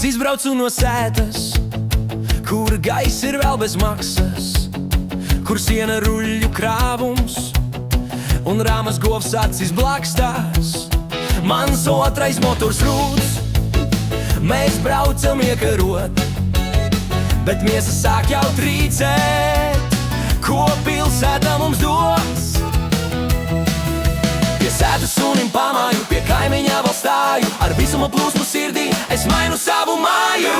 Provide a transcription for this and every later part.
Es izbraucu no sētas, kur gaisa ir vēl bez maksas, kur siena ruļļu krāvums un rāmas govs acis blakstās. Mans otrais motors rūds, mēs braucam iekarot, bet miesa sāk jau trīcēt, ko pilsēta mums dos. Pie sētas sunim pamāju, pie kaimiņā vēl stāju, ar visuma plūsmu sirdī es mainu savu māju.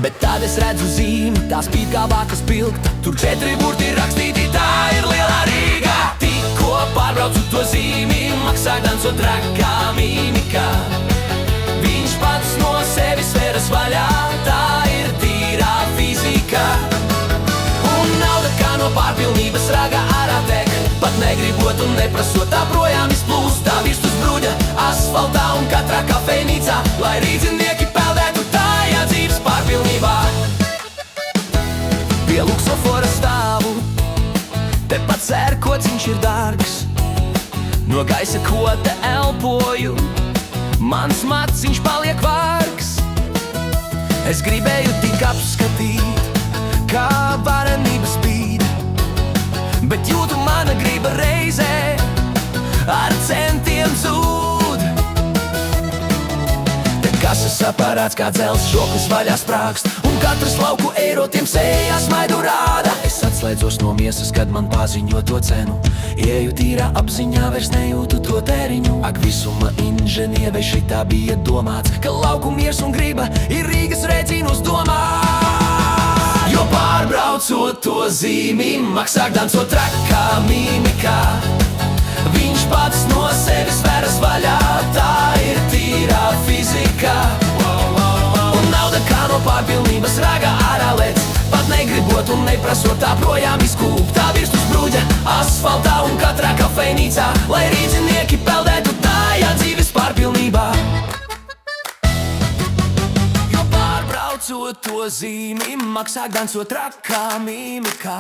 Bet tad es redzu zīmi, tā spīd kā vākas pilkta, tur 4 burti rakstīti, tā ir lielā Rīga. Tikko pārbraucu to zīmi, maksāk dancot trakā mīmikā. Viņš pats no sevis veras vaļā, tā ir tīrā fizika. Un nauda kā no pārpilnības raga ārā tek, pat negribot un neprasot, tā projām izplūst, tā virst uz bruģa asfaltā un katrā kafejnīcā, lai rīdzinieki peldētu tajā dzīves pārpilnībā. Pie luksofora stāvu, tepat sērkociņš ir dārgs, no gaisa, ko te elpoju, mans maciņš paliek vārgs. Es gribēju tik apskatīt, kā varenība spīd, bet jūtu mana griba reizē ar centiem zūd. Te kases aparāts kā dzels, šoklis vaļā sprākst, un katrs lauku eiro tiem sējā smaidu rāda. Es atslēdzos no miesas, kad man paziņo to cenu, ieju tīrā apziņā, vairs nejūtu to tēriņu. Ak, visuma inženieve, šitā bija domāts, ka lauku miers un griba ir Rīgas rēcīnos domā. Jo pārbraucot to zīmi, maksāk dancot trakā mīmikā. Viņš pats no sevis veras vaļā, tā ir tīrā fizika. Un nauda kā no pārpilnības raga ārā lec, pat negribot un neprasot, tā projām izkūp, tā virst uz bruģa asfaltā un katrā kafejnīcā, lai rīdzinieki peldētu tajā dzīves pārpilnībā. Braucot to zīmi, maksāk dancot trakā mīmikā.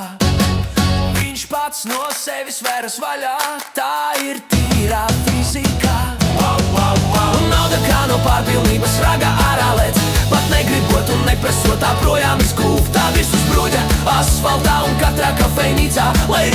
Viņš pats no sevis veras vaļā, tā ir tīrā fizika. Un nauda kā no pārpilnības raga ārā lec, pat negribot un neprasot, tā projām izkūp, tā virst uz bruģa asfaltā un katrā kafejnīcā, lai